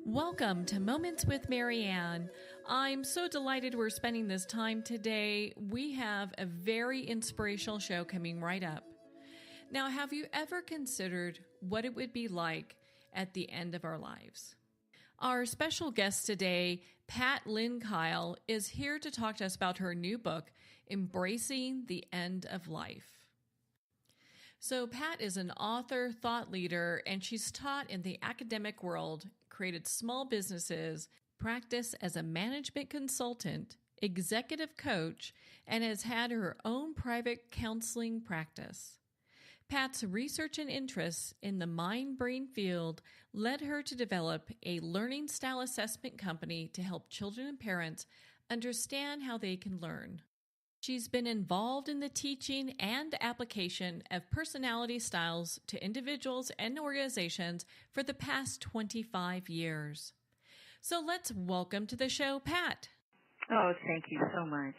Welcome to Moments with Marianne. I'm so delighted we're spending this time today. We have a very inspirational show coming right up. Now, have you ever considered what it would be like at the end of our lives? Our special guest today, Patt Lynn Kyle, is here to talk to us about her new book, Embracing the End of Life. So Patt is an author, thought leader, and she's taught in the academic world, created small businesses, practiced as a management consultant, executive coach, and has had her own private counseling practice. Patt's research and interests in the mind-brain field led her to develop a learning style assessment company to help children and parents understand how they can learn. She's been involved in the teaching and application of personality styles to individuals and organizations for the past 25 years. So let's welcome to the show, Patt. Oh, thank you so much.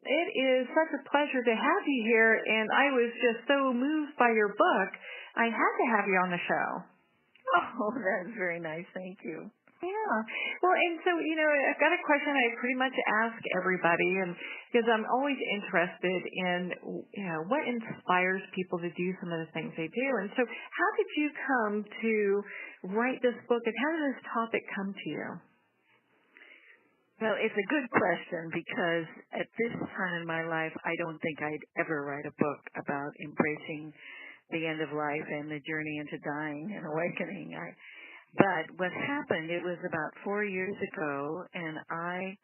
It is such a pleasure to have you here, and I was just so moved by your book, I had to have you on the show. Oh, that's very nice. Thank you. Yeah. Well, and so, I've got a question I pretty much ask everybody, and because I'm always interested in, what inspires people to do some of the things they do. And so how did you come to write this book, and how did this topic come to you? Well, it's a good question because at this time in my life, I don't think I'd ever write a book about embracing the end of life and the journey into dying and awakening. But what happened, it was about 4 years ago, and I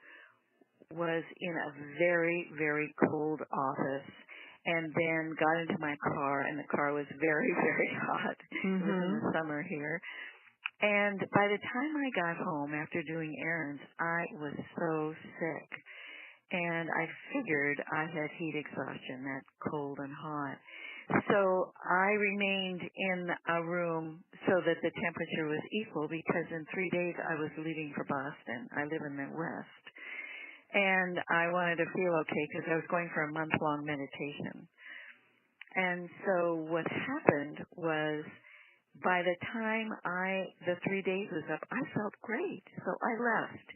was in a very, very cold office and then got into my car, and the car was very, very hot. Mm-hmm. It was in the summer here. And by the time I got home after doing errands, I was so sick. And I figured I had heat exhaustion, that cold and hot. So I remained in a room so that the temperature was equal because in 3 days I was leaving for Boston. I live in the West. And I wanted to feel okay because I was going for a month-long meditation. And so what happened was by the time the 3 days was up, I felt great. So I left.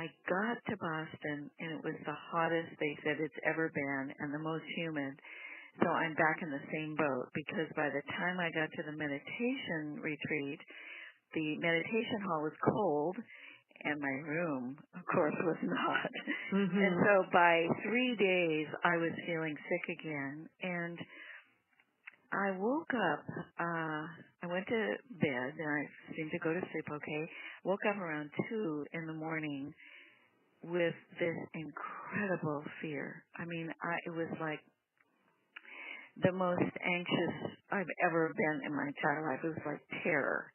I got to Boston, and it was the hottest they said it's ever been and the most humid. So I'm back in the same boat because by the time I got to the meditation retreat, the meditation hall was cold, and my room, of course, was not. Mm-hmm. And so by 3 days, I was feeling sick again, and I woke up, I went to bed, and I seemed to go to sleep okay. Woke up around 2 in the morning with this incredible fear. I mean, it was like the most anxious I've ever been in my entire life. It was like terror.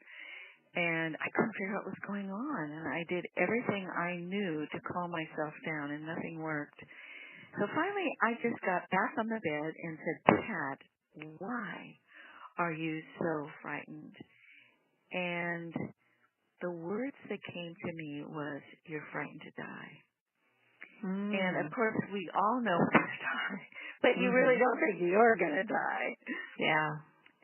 And I couldn't figure out what was going on. And I did everything I knew to calm myself down, and nothing worked. So finally, I just got back on the bed and said, Pat, why are you so frightened? And the words that came to me was, you're frightened to die. Mm. And, of course, we all know we're going to die, but you really don't think you're going to die. Yeah.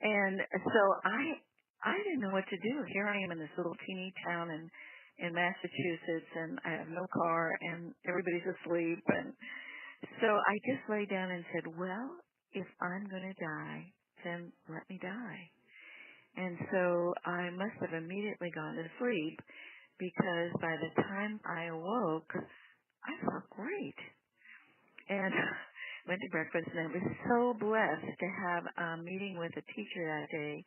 And so I didn't know what to do. Here I am in this little teeny town in Massachusetts, and I have no car, and everybody's asleep. And so I just lay down and said, well, if I'm going to die, then let me die. And so I must have immediately gone to sleep because by the time I awoke, I felt great. And went to breakfast, and I was so blessed to have a meeting with a teacher that day.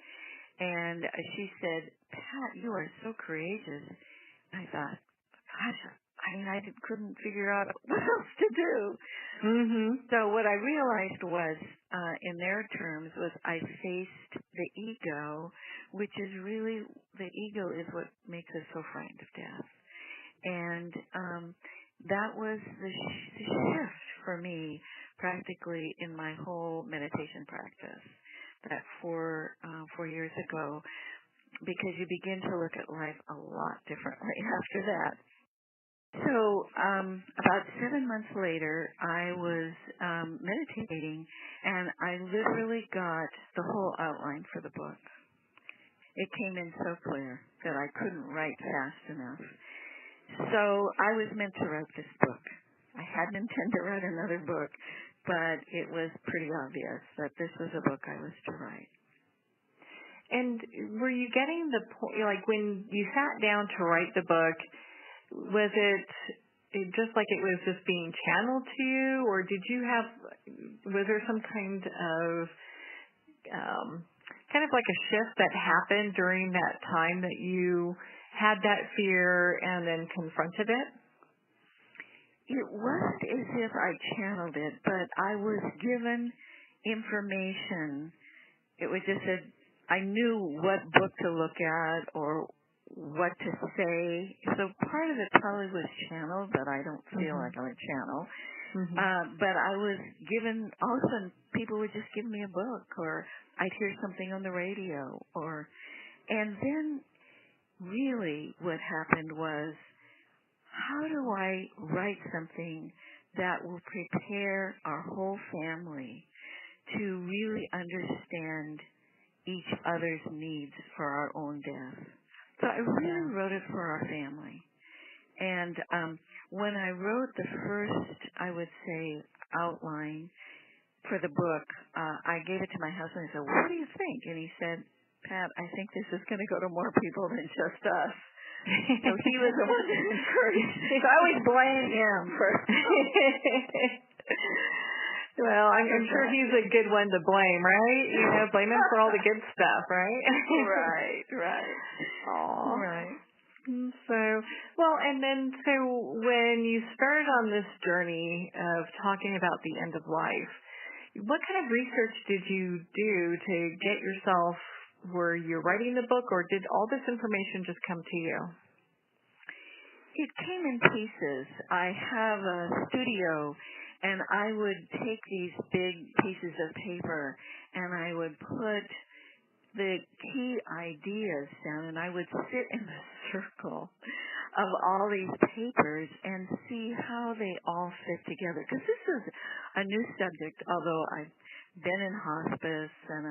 And she said, Pat, you are so courageous. And I thought, gosh, I couldn't figure out what else to do. Mm-hmm. So what I realized was, in their terms, was I faced the ego, which is really, the ego is what makes us so frightened of death. And that was the shift for me practically in my whole meditation practice that 4 years ago, because you begin to look at life a lot differently after that. So about 7 months later, I was meditating, and I literally got the whole outline for the book. It came in so clear. that I couldn't write fast enough. So I was meant to write this book. I hadn't intended to write another book, but it was pretty obvious that this was a book I was to write. And were you getting the point, like when you sat down to write the book, was it just like it was just being channeled to you, or was there some kind of like a shift that happened during that time that you had that fear and then confronted it? It wasn't as if I channeled it, but I was given information. It was just that I knew what book to look at or what to say. So part of it probably was channeled, but I don't feel like I'm a channel. But I was given, all of a sudden, people would just give me a book, or I'd hear something on the radio, and then really what happened was, how do I write something that will prepare our whole family to really understand each other's needs for our own death? So I really wrote it for our family. And when I wrote the first, I would say, outline for the book, I gave it to my husband and said, "What do you think?" And he said, "Pat, I think this is going to go to more people than just us." So he was the one that encouraged me. So I always blame him for Well, I'm sure he's a good one to blame, right? Blame him for all the good stuff, right? Right. Aww. Right. So when you started on this journey of talking about the end of life, what kind of research did you do to get yourself where you're writing the book, or did all this information just come to you? It came in pieces. I have a studio, and I would take these big pieces of paper, and I would put the key ideas down, and I would sit in the circle of all these papers and see how they all fit together. Because this is a new subject, although I've been in hospice, and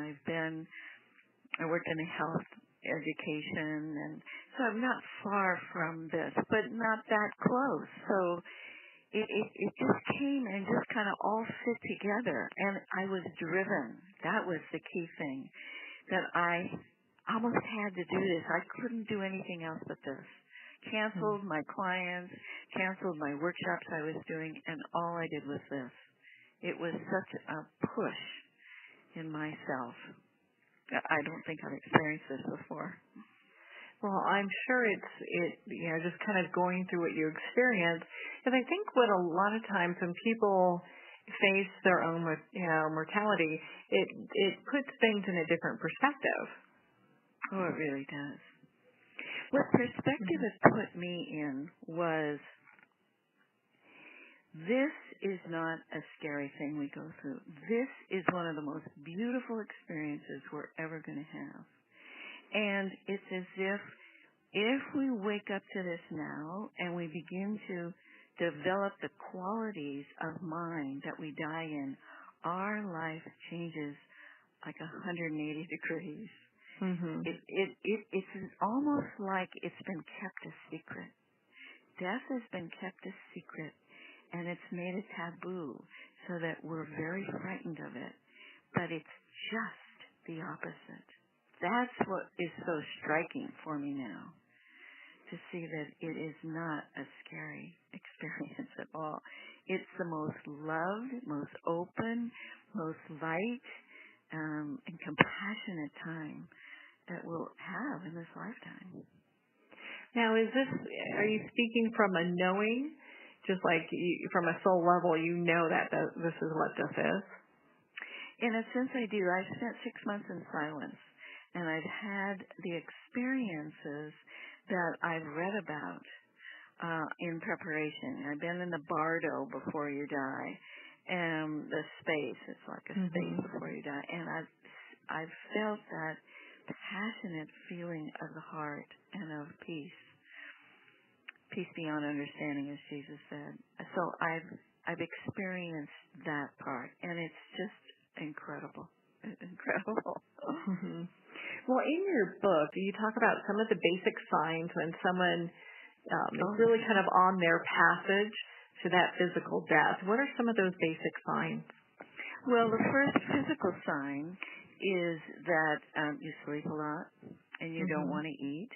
I worked in health education, and so I'm not far from this, but not that close. So it just came and just kind of all fit together, and I was driven. That was the key thing, that I almost had to do this. I couldn't do anything else but this. Canceled my clients, canceled my workshops I was doing, and all I did was this. It was such a push in myself. I don't think I've experienced this before. Well, I'm sure it's just kind of going through what you experience. Because I think what a lot of times when people face their own mortality, it puts things in a different perspective. Oh, it really does. What perspective it put me in was, this is not a scary thing we go through. This is one of the most beautiful experiences we're ever going to have. And it's as if we wake up to this now and we begin to develop the qualities of mind that we die in, our life changes like 180 degrees. It's almost like it's been kept a secret. Death has been kept a secret, and it's made a taboo so that we're very frightened of it. But it's just the opposite. That's what is so striking for me now, to see that it is not a scary experience at all. It's the most loved, most open, most light, and compassionate time that we'll have in this lifetime. Now, are you speaking from a knowing, just like from a soul level, you know that this is what this is? In a sense, I do. I've spent 6 months in silence, and I've had the experiences that I've read about in preparation. I've been in the bardo before you die, and the space. It's like a space before you die, and I've felt that passionate feeling of the heart and of peace beyond understanding, as Jesus said. So I've experienced that part, and it's just incredible. Well, in your book, you talk about some of the basic signs when someone is really kind of on their passage to that physical death. What are some of those basic signs? Well, the first physical sign is that you sleep a lot and you don't want to eat,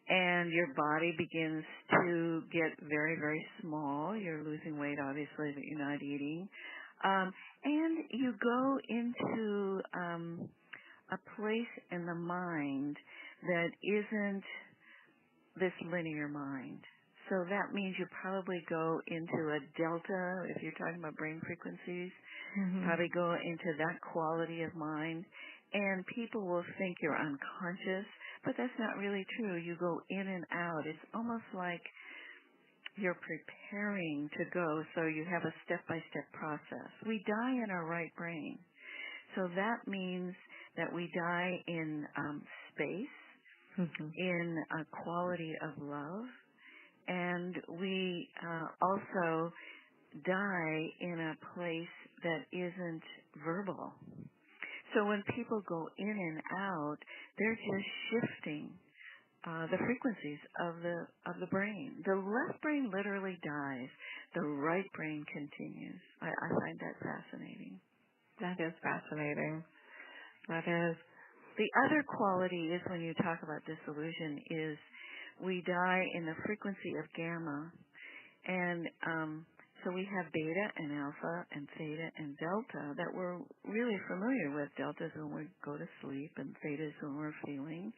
and your body begins to get very, very small. You're losing weight, obviously, but you're not eating. And you go into a place in the mind that isn't this linear mind. So that means you probably go into a delta, if you're talking about brain frequencies, probably go into that quality of mind. And people will think you're unconscious, but that's not really true. You go in and out. It's almost like you're preparing to go, so you have a step-by-step process. We die in our right brain. So that means that we die in space, in a quality of love, and we also die in a place that isn't verbal. So when people go in and out, they're just shifting the frequencies of the brain. The left brain literally dies. The right brain continues. I find that fascinating. That is fascinating. That is. The other quality is when you talk about disillusion is we die in the frequency of gamma. And so we have beta and alpha and theta and delta that we're really familiar with. Delta is when we go to sleep, and theta is when we're feeling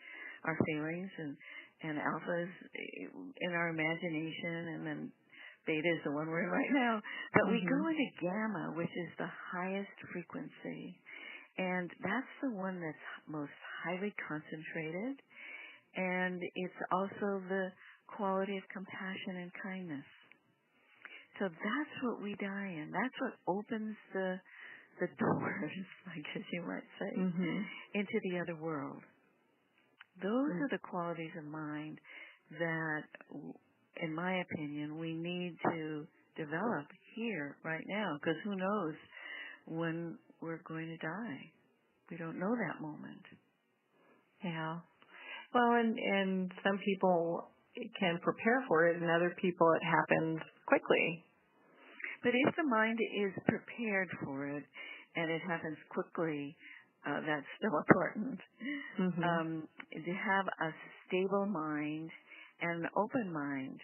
our feelings, and alpha is in our imagination, and then beta is the one we're in right now. But we go into gamma, which is the highest frequency, and that's the one that's most highly concentrated, and it's also the quality of compassion and kindness. So that's what we die in. That's what opens the doors, I guess you might say, into the other world. Those are the qualities of mind that, in my opinion, we need to develop here, right now, because who knows when we're going to die. We don't know that moment. Yeah. Well, and some people can prepare for it, and other people it happens quickly. But if the mind is prepared for it and it happens quickly, that's still important. To have a stable mind and an open mind.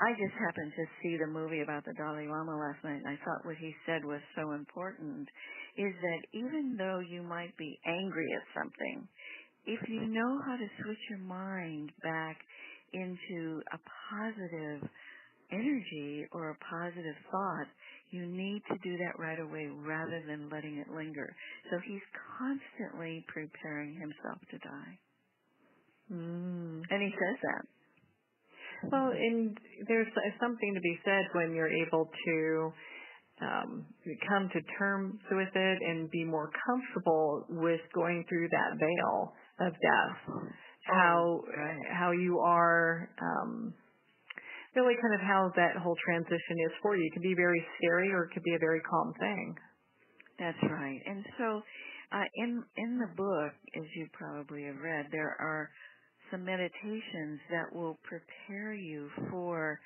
I just happened to see the movie about the Dalai Lama last night, and I thought what he said was so important, is that even though you might be angry at something, if you know how to switch your mind back into a positive energy or a positive thought, you need to do that right away rather than letting it linger. So he's constantly preparing himself to die. And he says that. Well, and there's something to be said when you're able to come to terms with it and be more comfortable with going through that veil of death. How you are really kind of how that whole transition is for you. It can be very scary or it could be a very calm thing. That's right. And so in the book, as you probably have read, there are some meditations that will prepare you for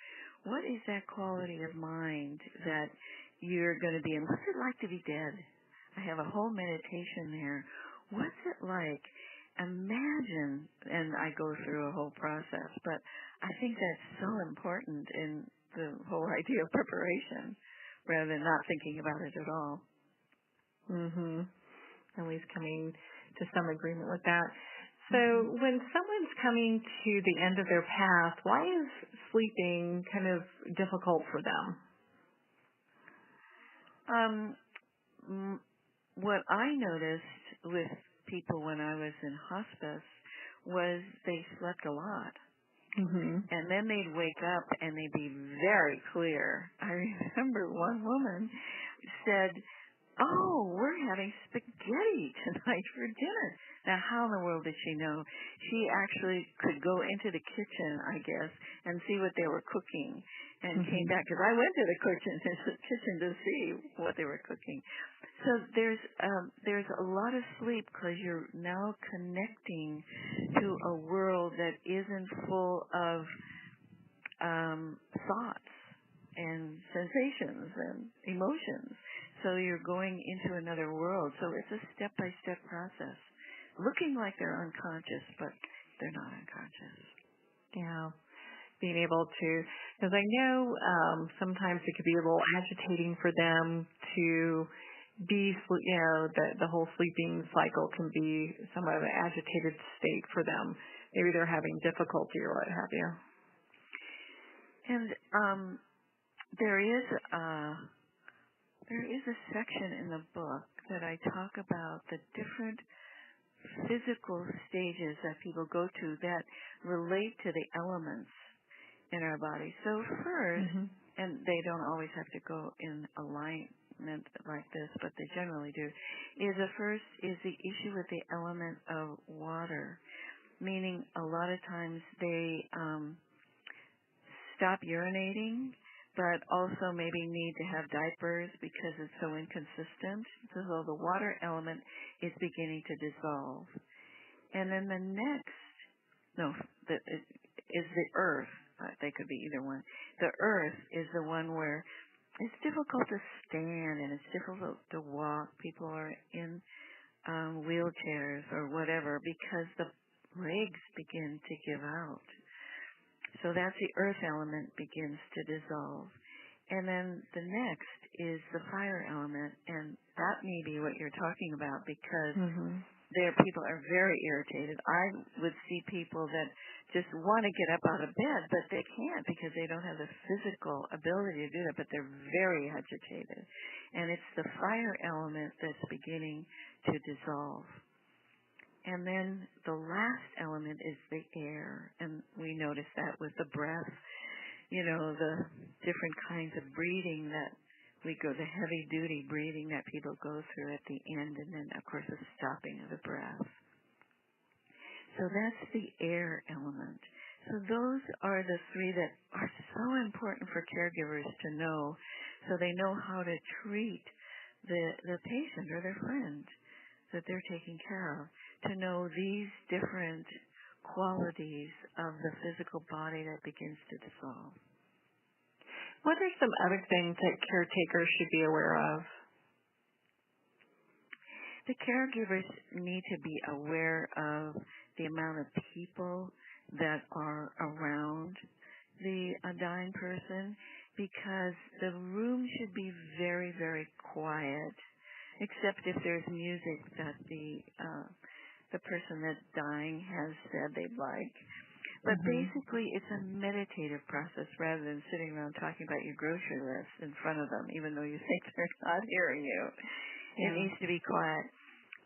what is that quality of mind that you're going to be in. What's it like to be dead? I have a whole meditation there. What's it like? Imagine, and I go through a whole process, but I think that's so important in the whole idea of preparation rather than not thinking about it at all. At least coming to some agreement with that. So when someone's coming to the end of their path, why is sleeping kind of difficult for them? What I noticed with people when I was in hospice was they slept a lot. And then they'd wake up and they'd be very clear. I remember one woman said, oh, we're having spaghetti tonight for dinner. Now, how in the world did she know? She actually could go into the kitchen, I guess, and see what they were cooking, and came back, because I went to the kitchen to see what they were cooking. So there's a lot of sleep because you're now connecting to a world that isn't full of thoughts and sensations and emotions. So you're going into another world. So it's a step-by-step process. Looking like they're unconscious, but they're not unconscious. Yeah. Being able to, because I know sometimes it could be a little agitating for them to be, the whole sleeping cycle can be somewhat of an agitated state for them. Maybe they're having difficulty or what have you. And there is a section in the book that I talk about the different physical stages that people go to that relate to the elements in our body. So first, and they don't always have to go in alignment like this, but they generally do, is the issue with the element of water, meaning a lot of times they stop urinating, but also maybe need to have diapers because it's so inconsistent. So the water element is beginning to dissolve. And then the next, is the earth. They could be either one. The earth is the one where it's difficult to stand and it's difficult to walk. People are in wheelchairs or whatever because the legs begin to give out. So that's the earth element begins to dissolve. And then the next is the fire element, and that may be what you're talking about because people are very irritated. I would see people that just want to get up out of bed, but they can't because they don't have the physical ability to do that, but they're very agitated. And it's the fire element that's beginning to dissolve. And then the last element is the air, and we notice that with the breath, the different kinds of breathing that we go, the heavy-duty breathing that people go through at the end, and then, of course, the stopping of the breath. So that's the air element. So those are the three that are so important for caregivers to know so they know how to treat the patient or their friend that they're taking care of, to know these different qualities of the physical body that begins to dissolve. What are some other things that caretakers should be aware of? The caregivers need to be aware of the amount of people that are around the dying person, because the room should be very, very quiet, except if there's music that the person that's dying has said they'd like. But basically, it's a meditative process rather than sitting around talking about your grocery list in front of them, even though you think they're not hearing you. It needs to be quiet.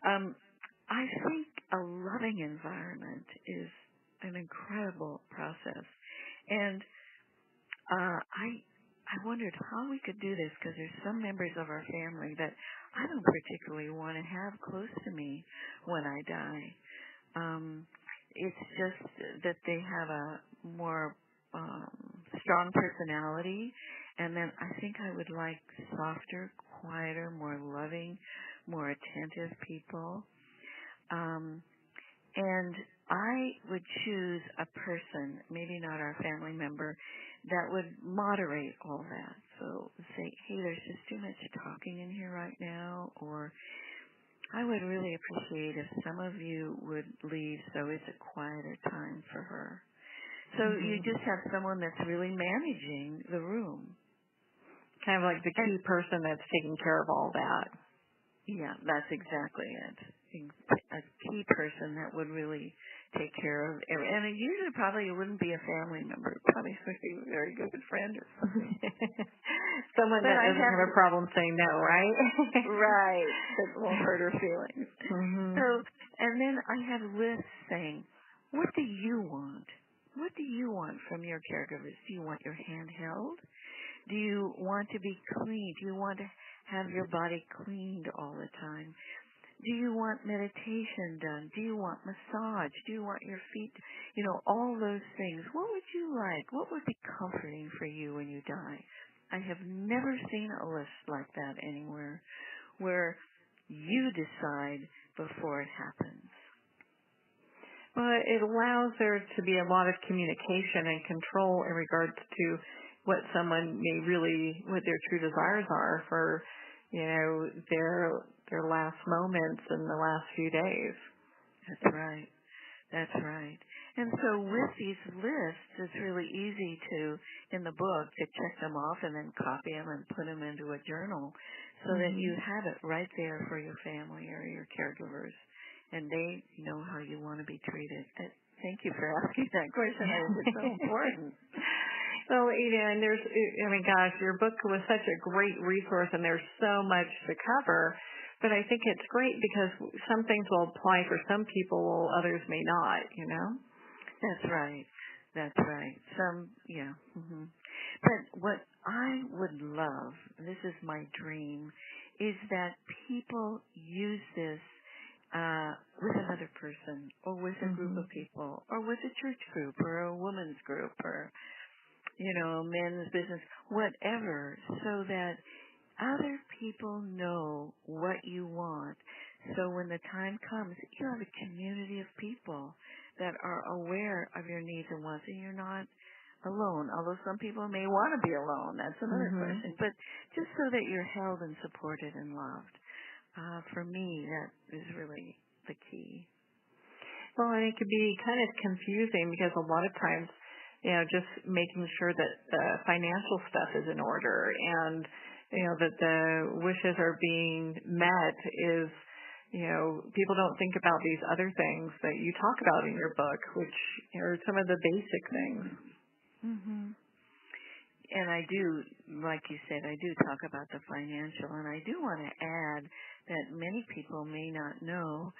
I think a loving environment is an incredible process. And I wondered how we could do this, because there's some members of our family that I don't particularly want to have close to me when I die. It's just that they have a more strong personality, and then I think I would like softer, quieter, more loving, more attentive people. And I would choose a person, maybe not our family member, that would moderate all that. So say, hey, there's just too much talking in here right now, or I would really appreciate if some of you would leave so it's a quieter time for her. So you just have someone that's really managing the room. Kind of like the key person that's taking care of all that. Yeah, that's exactly it. A key person that would really take care of everything. And it usually probably wouldn't be a family member. It probably would be a very good friend or something. Someone that doesn't have a problem saying no, right? Right. That won't hurt her feelings. So, and then I have lists saying, what do you want? What do you want from your caregivers? Do you want your hand held? Do you want to be clean? Do you want to have your body cleaned all the time? Do you want meditation done? Do you want massage? Do you want your feet, all those things? What would you like? What would be comforting for you when you die? I have never seen a list like that anywhere where you decide before it happens. Well, it allows there to be a lot of communication and control in regards to what someone what their true desires are for, their last moments in the last few days. That's right. That's right. And so with these lists, it's really easy in the book, to check them off and then copy them and put them into a journal so that you have it right there for your family or your caregivers, and they know how you want to be treated. Thank you for asking that question. I think it's so important. Well, and gosh, your book was such a great resource, and there's so much to cover. But I think it's great because some things will apply for some people, while others may not, That's right. That's right. But what I would love, and this is my dream, is that people use this with another person, or with a group of people, or with a church group, or a women's group, or, men's business, whatever, so that other people know what you want. So when the time comes, you have a community of people that are aware of your needs and wants, and you're not alone. Although some people may want to be alone. That's another question. But just so that you're held and supported and loved. For me, that is really the key. Well, and it could be kind of confusing because a lot of times, just making sure that the financial stuff is in order and, that the wishes are being met is, people don't think about these other things that you talk about in your book, which are some of the basic things. And I do, like you said, I do talk about the financial, and I do want to add that many people may not know,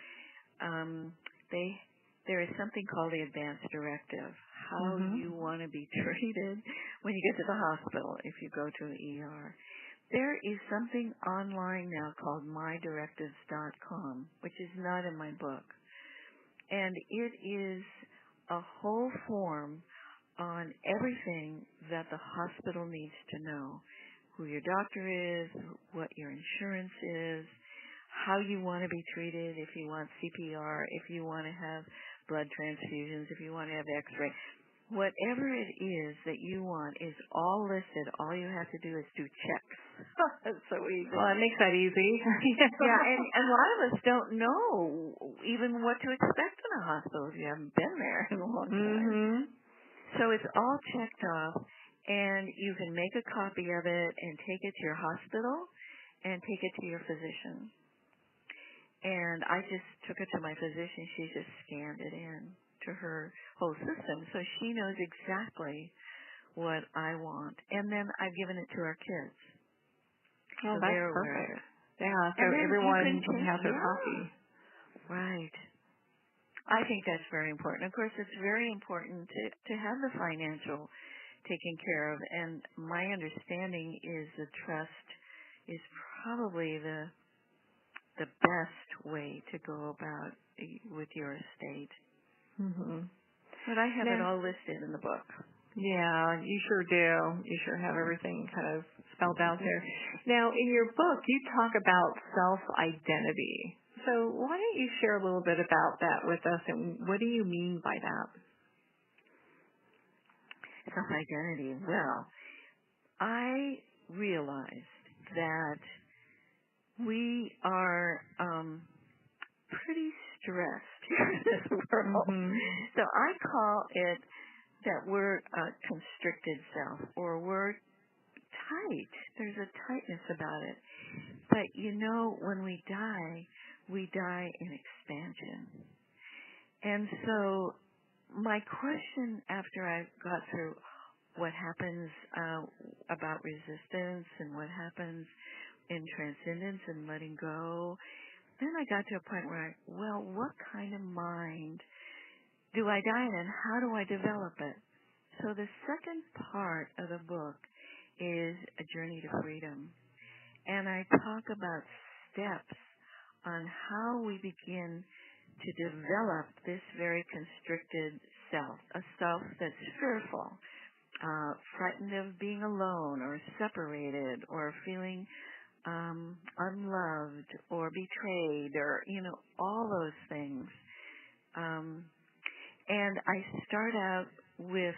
there is something called the advanced directive, how you want to be treated when you get to the hospital if you go to an ER. There is something online now called mydirectives.com, which is not in my book. And it is a whole form on everything that the hospital needs to know. Who your doctor is, what your insurance is, how you want to be treated, if you want CPR, if you want to have blood transfusions, if you want to have x-ray. Whatever it is that you want is all listed. All you have to do is do checks. That's so easy. Well, it makes that easy. Yeah, and a lot of us don't know even what to expect in a hospital if you haven't been there in a long time. So it's all checked off, and you can make a copy of it and take it to your hospital and take it to your physician. And I just took it to my physician. She just scanned it in to her whole system, so she knows exactly what I want. And then I've given it to our kids. Oh, so that's perfect. Yeah, so and everyone can have their copy. Right. I think that's very important. Of course, it's very important to have the financial taken care of. And my understanding is the trust is probably the best way to go about with your estate. But I have it all listed in the book. Yeah, you sure do. You sure have everything kind of spelled out there. Now, in your book, you talk about self-identity. So why don't you share a little bit about that with us, and what do you mean by that? Self-identity. Well, I realized that we are pretty stressed here in this world. So I call it that we're a constricted self, or we're tight. There's a tightness about it. But when we die in expansion. And so my question after I got through what happens about resistance and what happens in transcendence and letting go, then I got to a point where what kind of mind do I die in, and how do I develop it? So the second part of the book is a journey to freedom. and I talk about steps on how we begin to develop this very constricted self, a self that's fearful, frightened of being alone or separated or feeling unloved or betrayed or, all those things. And I start out with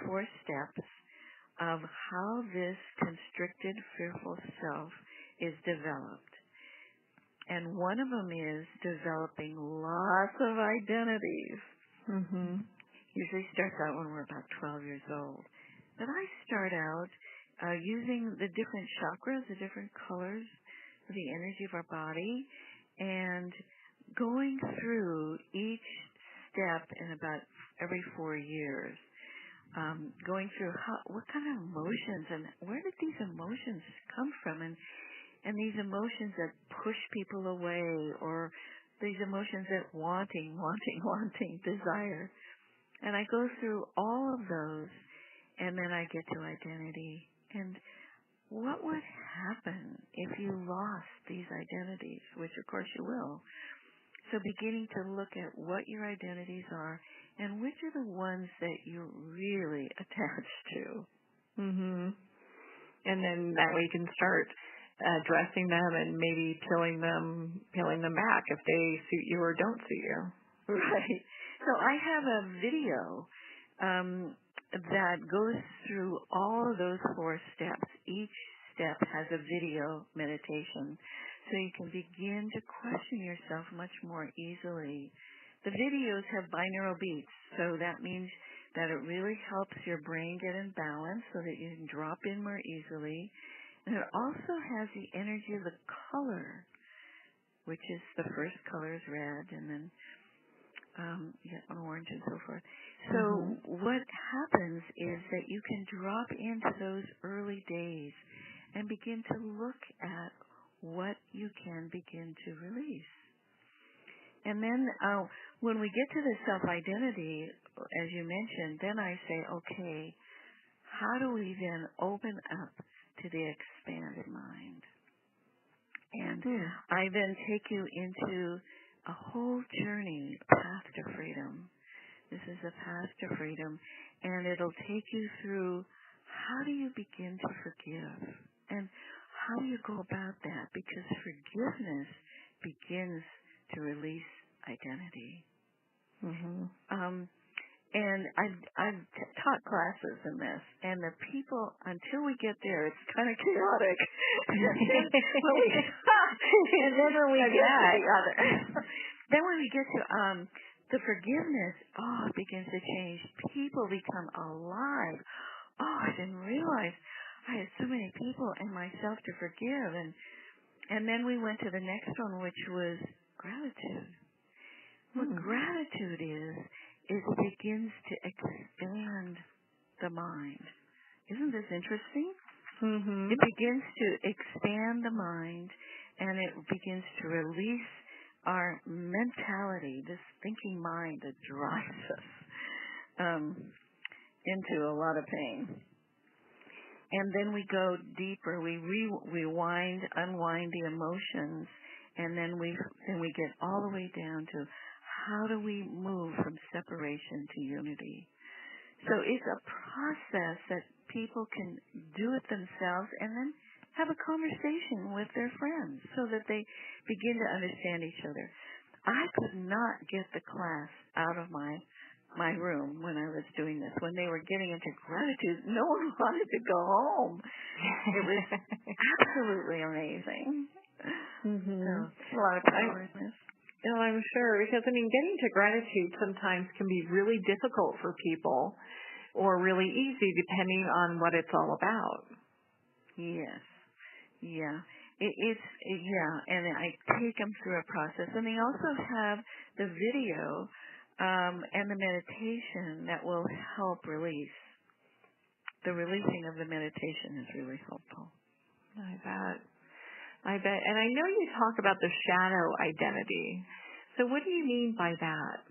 4 steps of how this constricted, fearful self is developed. And one of them is developing lots of identities. Mhm. Usually starts out when we're about 12 years old. But I start out using the different chakras, the different colors, the energy of our body, and going through each step in about every 4 years. Going through what kind of emotions and where did these emotions come from, and these emotions that push people away, or these emotions that wanting, desire. And I go through all of those, and then I get to identity. And what would happen if you lost these identities, which of course you will. So beginning to look at what your identities are and which are the ones that you're really attached to. Mhm. And then that way you can start addressing them and maybe peeling them back if they suit you or don't suit you. Right. So I have a video that goes through all of those 4 steps. Each step has a video meditation, so you can begin to question yourself much more easily. The videos have binaural beats, so that means that it really helps your brain get in balance so that you can drop in more easily. And it also has the energy of the color, which is the first color is red, and then you get orange and so forth. So what happens is that you can drop into those early days and begin to look at what you can begin to release. And then when we get to the self-identity, as you mentioned, then I say, okay, how do we then open up to the expanded mind? And I then take you into a whole journey, path to freedom. This is a path to freedom, and it'll take you through how do you begin to forgive, and how do you go about that, because forgiveness begins to release identity. And I've taught classes in this, and the people, until we get there, it's kind of chaotic. And then when we get to the forgiveness, it begins to change. People become alive. I didn't realize I had so many people and myself to forgive. And then we went to the next one, which was gratitude. What gratitude is it begins to expand the mind. Isn't this interesting? It begins to expand the mind, and it begins to release our mentality, this thinking mind that drives us into a lot of pain. And then we go deeper. We unwind the emotions, and then we get all the way down to how do we move from separation to unity. So it's a process that people can do it themselves and then have a conversation with their friends so that they begin to understand each other. I could not get the class out of my room when I was doing this. When they were getting into gratitude, no one wanted to go home. It was absolutely amazing. So, a lot of power in this. No, I'm sure, because getting to gratitude sometimes can be really difficult for people, or really easy depending on what it's all about. Yes. Yeah. And I take them through a process. And they also have the video and the meditation that will help release. The releasing of the meditation is really helpful. I bet. And I know you talk about the shadow identity. So what do you mean by that?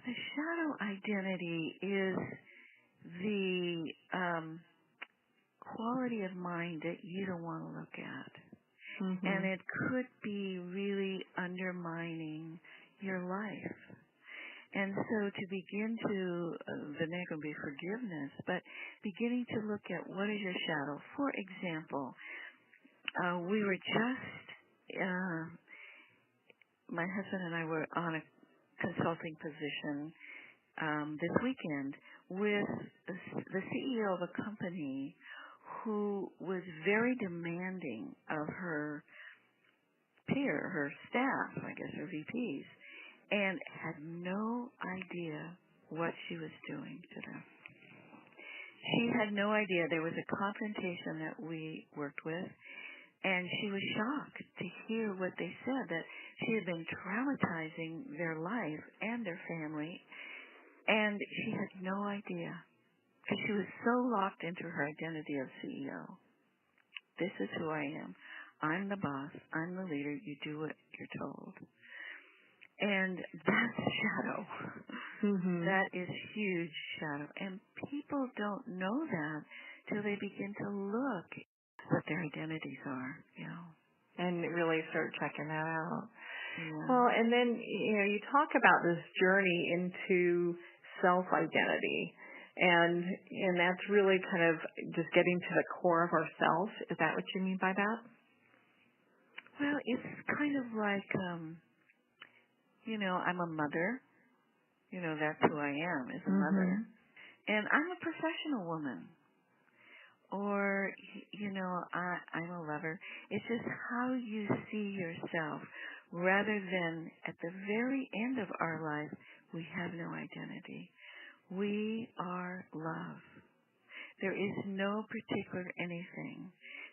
The shadow identity is the quality of mind that you don't want to look at. Mm-hmm. And it could be really undermining your life. And so to begin to, the name would be forgiveness, but beginning to look at what is your shadow. For example, we were just, my husband and I were on a consulting position this weekend with the CEO of a company who was very demanding of her her staff, I guess her VPs, and had no idea what she was doing to them. She had no idea. There was a confrontation that we worked with, and she was shocked to hear what they said, that she had been traumatizing their life and their family, and she had no idea because she was so locked into her identity of CEO. This is who I am. I'm the boss. I'm the leader. You do what you're told. And that's shadow. Mm-hmm. That is huge shadow. And people don't know that till they begin to look at what their identities are, And really start checking that out. Yeah. Well, and then, you talk about this journey into self-identity. And that's really kind of just getting to the core of ourself. Is that what you mean by that? Well, it's kind of like, I'm a mother. That's who I am, as a mother. And I'm a professional woman. Or, I'm a lover. It's just how you see yourself, rather than at the very end of our life, we have no identity. We are love. There is no particular anything.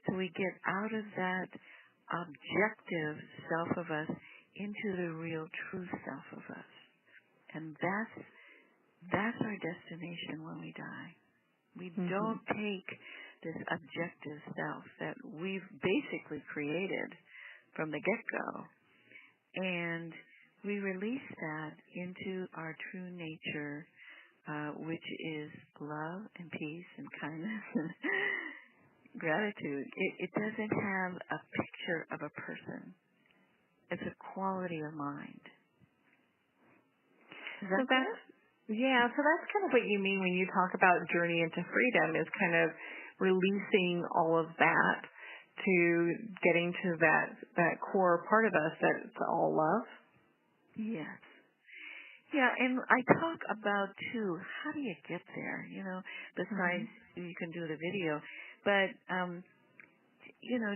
So we get out of that objective self of us into the real true self of us. And that's our destination when we die. We don't take this objective self that we've basically created from the get-go, and we release that into our true nature, which is love and peace and kindness and gratitude. It doesn't have a picture of a person. It's a quality of mind. Is that clear? So that's kind of what you mean when you talk about journey into freedom, is kind of releasing all of that to getting to that core part of us that's all love. Yes. Yeah, and I talk about, too, how do you get there, besides you can do the video. But,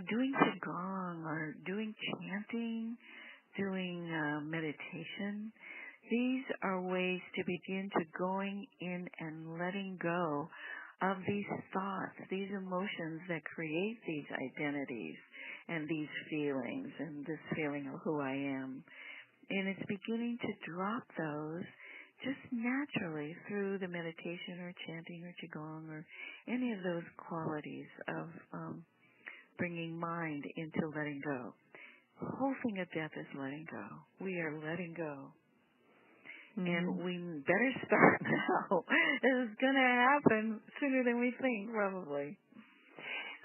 doing Qigong or doing chanting, doing meditation, these are ways to begin to going in and letting go of these thoughts, these emotions that create these identities and these feelings and this feeling of who I am. And it's beginning to drop those just naturally through the meditation or chanting or Qigong or any of those qualities of bringing mind into letting go. The whole thing of death is letting go. We are letting go. And we better start now. This is going to happen sooner than we think, probably.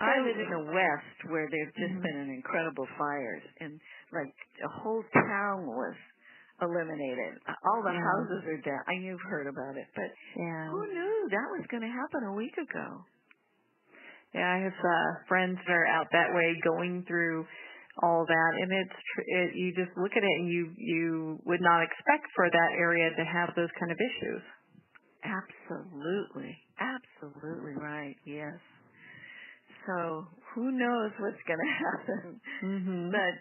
I live in the West where there's just been an incredible fires, and like a whole town was eliminated. All the houses are down. You've heard about it, but who knew that was going to happen a week ago? Yeah, I have friends that are out that way going through all that, and you just look at it and you would not expect for that area to have those kind of issues. Absolutely right. Yes. So who knows what's going to happen? But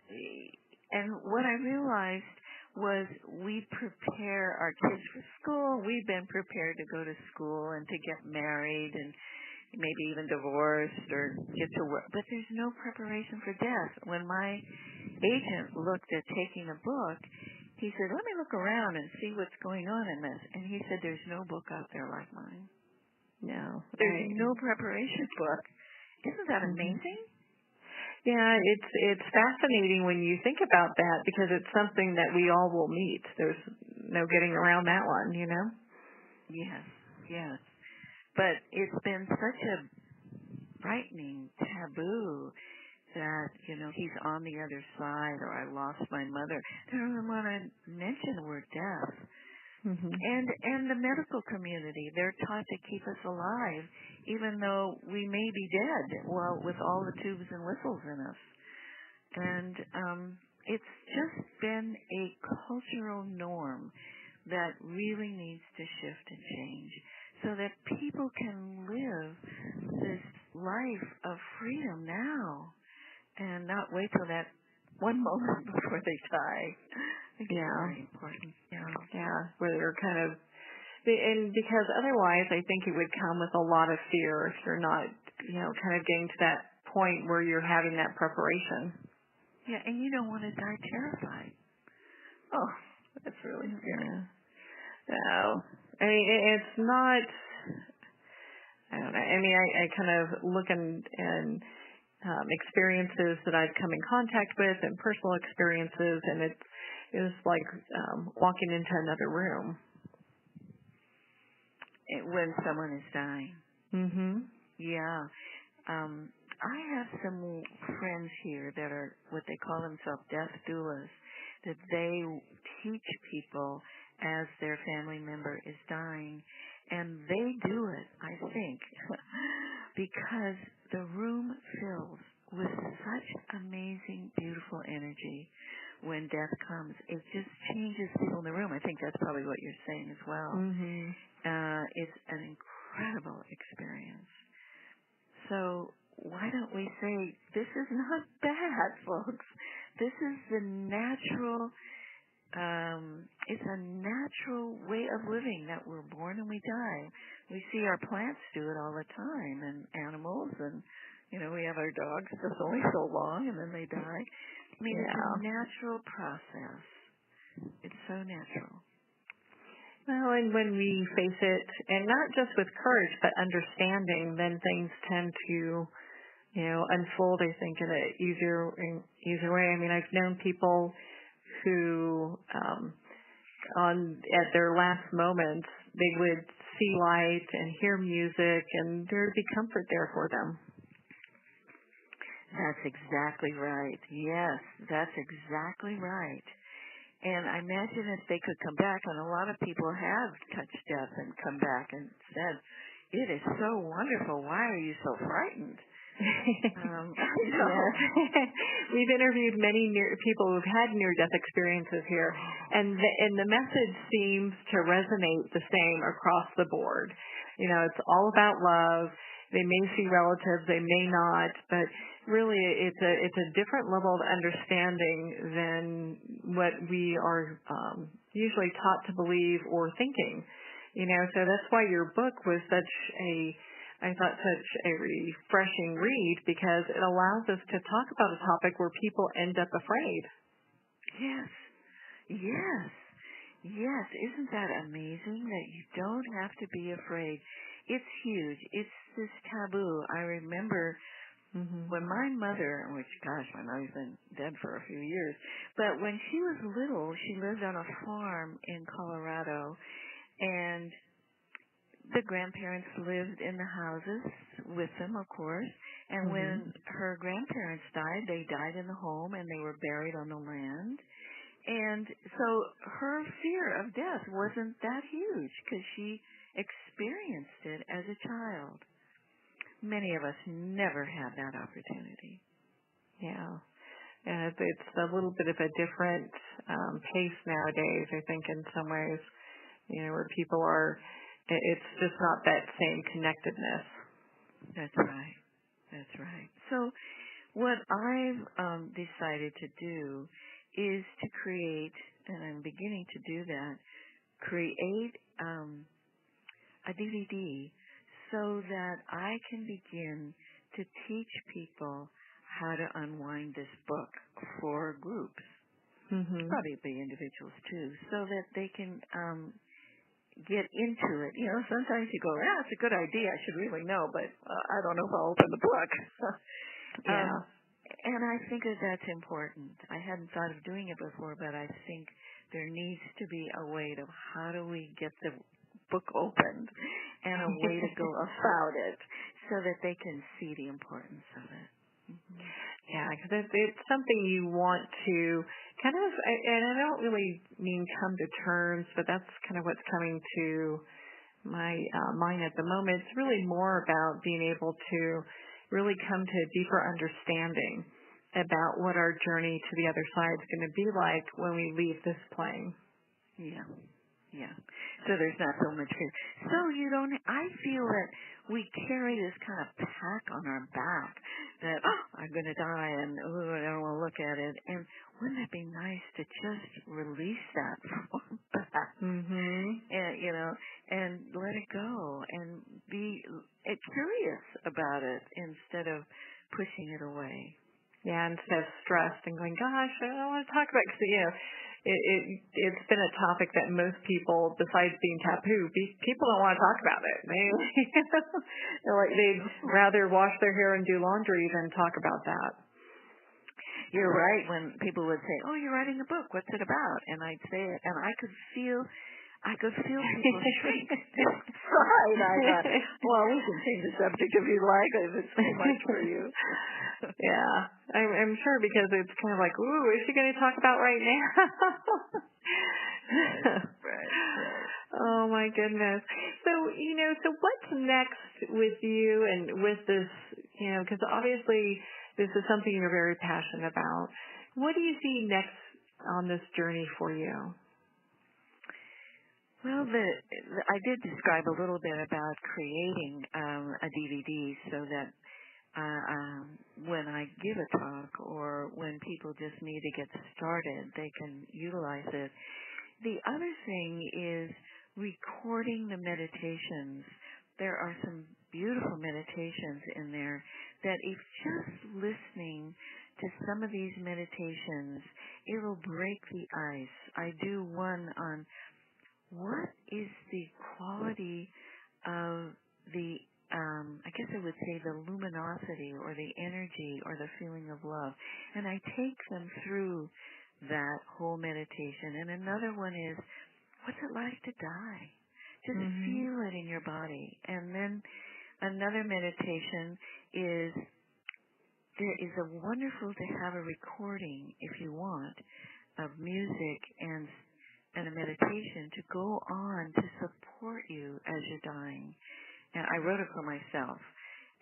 and what I realized was we prepare our kids for school. We've been prepared to go to school and to get married and maybe even divorced or get to work. But there's no preparation for death. When my agent looked at taking a book, he said, let me look around and see what's going on in this. And he said, there's no book out there like mine. No. There's no preparation book. Isn't that amazing? Yeah, it's fascinating when you think about that, because it's something that we all will meet. There's no getting around that one, Yes. But it's been such a frightening, taboo, that, he's on the other side, or I lost my mother. They don't even want to mention the word death. Mhm. And the medical community, they're taught to keep us alive, even though we may be dead, well, with all the tubes and whistles in us. And it's just been a cultural norm that really needs to shift and change so that people can live this life of freedom now and not wait till that one moment before they die. I think it's very important. Yeah, where they're kind of, and because otherwise I think it would come with a lot of fear if you're not, kind of getting to that point where you're having that preparation. Yeah, and you don't want to die terrified. Oh, that's really scary. Yeah. No, I mean, it's not, I don't know, I mean, I kind of look and experiences that I've come in contact with and personal experiences, and it is like walking into another room. When someone is dying. Mhm. Yeah. I have some friends here that are what they call themselves death doulas, that they teach people as their family member is dying, and they do it, I think, because the room fills with such amazing, beautiful energy when death comes. It just changes people in the room. I think that's probably what you're saying as well. Mhm. It's an incredible experience. So why don't we say, this is not bad, folks. This is the natural, it's a natural way of living, that we're born and we die. We see our plants do it all the time, and animals, and, we have our dogs just only so long and then they die. I mean, it's a natural process. It's so natural. Well, and when we face it, and not just with courage, but understanding, then things tend to, unfold, I think, in an easier way. I mean, I've known people who, at their last moments, they would see light and hear music, and there would be comfort there for them. That's exactly right. Yes, that's exactly right. And I imagine if they could come back, and a lot of people have touched death and come back and said, it is so wonderful. Why are you so frightened? Yes. We've interviewed many people who've had near-death experiences here, and the message seems to resonate the same across the board. It's all about love. They may see relatives, they may not, but really it's a different level of understanding than what we are usually taught to believe or thinking. So that's why your book was such a refreshing read, because it allows us to talk about a topic where people end up afraid. Yes. Yes. Yes. Isn't that amazing that you don't have to be afraid? It's huge. It's this taboo. I remember when my mother, which, gosh, my mother's been dead for a few years, but when she was little, she lived on a farm in Colorado, and the grandparents lived in the houses with them, of course, and when her grandparents died, they died in the home, and they were buried on the land. And so her fear of death wasn't that huge because she experienced it as a child. Many of us never had that opportunity. Yeah. And it's a little bit of a different pace nowadays, I think, in some ways, where people are, it's just not that same connectedness. That's right. That's right. So what I've decided to do is to create, and I'm beginning to do that, create a DVD so that I can begin to teach people how to unwind this book for groups, probably the individuals too, so that they can get into it. Sometimes you go, it's a good idea, I should really know, but I don't know if I'll open the book. And I think that that's important. I hadn't thought of doing it before, but I think there needs to be a way of how do we get the book opened and a way to go about it so that they can see the importance of it. Mm-hmm. Yeah, because it's something you want to kind of, and I don't really mean come to terms, but that's kind of what's coming to my mind at the moment. It's really more about being able to really come to a deeper understanding about what our journey to the other side is going to be like when we leave this plane. Yeah. Yeah. So there's not so much fear. So I feel that we carry this kind of pack on our back that, I'm going to die and, I don't want to look at it. And wouldn't it be nice to just release that from our back? Mm-hmm. And, and let it go and be curious about it instead of pushing it away. Yeah, instead of stressed and going, gosh, I don't want to talk about it. Because, it's been a topic that most people, besides being taboo, people don't want to talk about it. They'd rather wash their hair and do laundry than talk about that. You're right. When people would say, you're writing a book, what's it about? And I'd say it, and I could feel people shrink inside. I thought, well, we can change the subject if you like, if it's too much for you. Yeah, I'm sure, because it's kind of like, ooh, is she going to talk about right now? Right. Oh, my goodness. So, so what's next with you and with this, because obviously this is something you're very passionate about. What do you see next on this journey for you? Well, I did describe a little bit about creating a DVD so that when I give a talk or when people just need to get started, they can utilize it. The other thing is recording the meditations. There are some beautiful meditations in there that if just listening to some of these meditations, it will break the ice. I do one on what is the quality of the, I guess I would say the luminosity or the energy or the feeling of love. And I take them through that whole meditation. And another one is, what's it like to die? Just feel it in your body. And then another meditation is, there is a wonderful to have a recording, if you want, of music and a meditation to go on to support you as you're dying. And I wrote it for myself.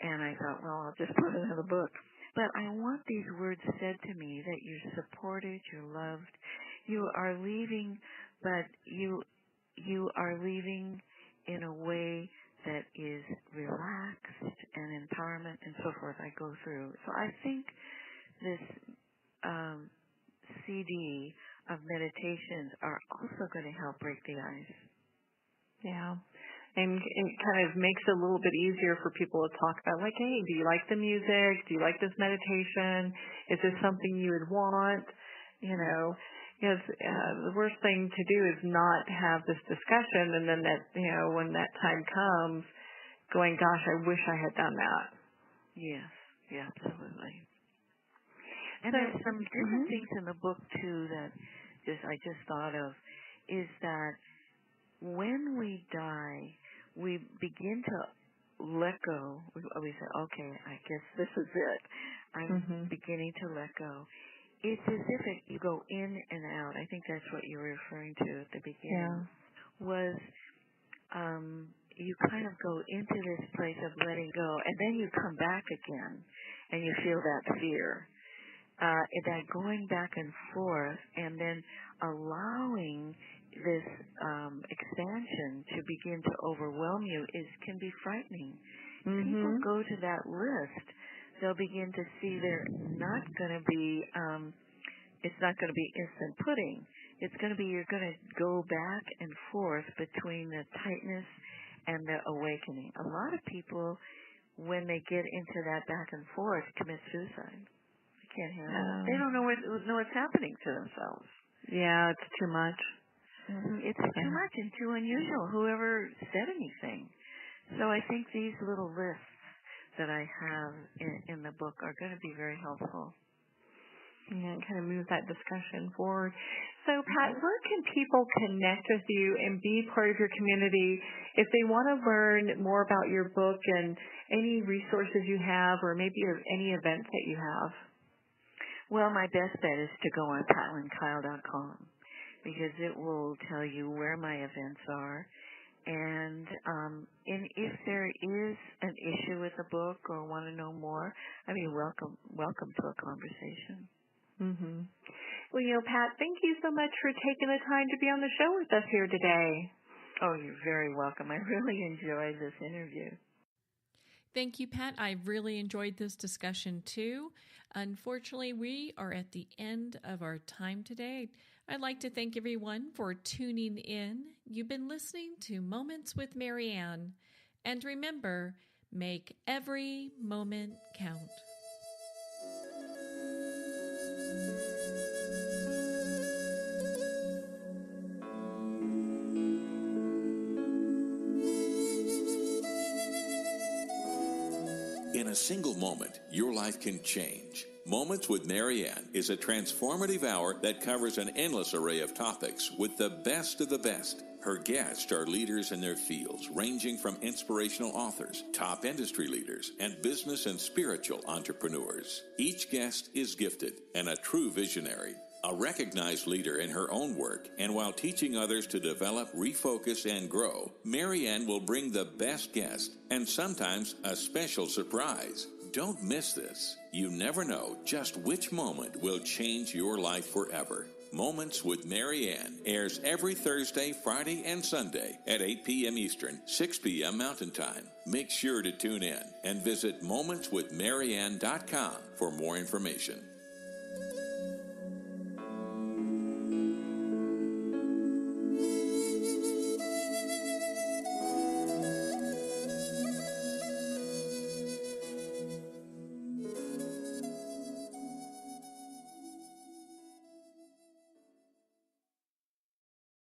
And I thought, well, I'll just put it in the book. But I want these words said to me that you're supported, you're loved, you are leaving, but you are leaving in a way that is relaxed and empowerment and so forth. I go through. So I think this CD of meditations are also going to help break the ice. Yeah. And it kind of makes it a little bit easier for people to talk about, like, hey, do you like the music? Do you like this meditation? Is this something you would want? Because the worst thing to do is not have this discussion, and then that, when that time comes, going, gosh, I wish I had done that. Yes, yeah, absolutely. And there's some different things in the book too that I just thought of, is that when we die, we begin to let go. We say, okay, I guess this is it. I'm beginning to let go. It's as if you go in and out. I think that's what you were referring to at the beginning. Yeah. Was you kind of go into this place of letting go, and then you come back again, and you feel that fear. That going back and forth, and then allowing this expansion to begin to overwhelm you can be frightening. People go to that list, they'll begin to see they're not going to be, it's not going to be instant pudding. It's going to be, you're going to go back and forth between the tightness and the awakening. A lot of people, when they get into that back and forth, commit suicide. They can't handle it. They don't know what's happening to themselves. Yeah, it's too much. It's too much and too unusual. Whoever said anything. So I think these little lists that I have in the book are going to be very helpful. Yeah, and kind of move that discussion forward. So, Pat, where can people connect with you and be part of your community if they want to learn more about your book and any resources you have or maybe any events that you have? Well, my best bet is to go on PattlandKyle.com because it will tell you where my events are. And if there is an issue with the book or want to know more, I mean, welcome to a conversation. Mm-hmm. Well, Pat, thank you so much for taking the time to be on the show with us here today. Oh, you're very welcome. I really enjoyed this interview. Thank you, Pat. I really enjoyed this discussion too. Unfortunately, we are at the end of our time today. I'd like to thank everyone for tuning in. You've been listening to Moments with Marianne. And remember, make every moment count. In a single moment, your life can change. Moments with Marianne is a transformative hour that covers an endless array of topics with the best of the best. Her guests are leaders in their fields, ranging from inspirational authors, top industry leaders, and business and spiritual entrepreneurs. Each guest is gifted and a true visionary, a recognized leader in her own work, and while teaching others to develop, refocus, and grow, Marianne will bring the best guest and sometimes a special surprise. Don't miss this. You never know just which moment will change your life forever. Moments with Marianne airs every Thursday, Friday, and Sunday at 8 p.m. Eastern, 6 p.m. Mountain Time. Make sure to tune in and visit momentswithmarianne.com for more information.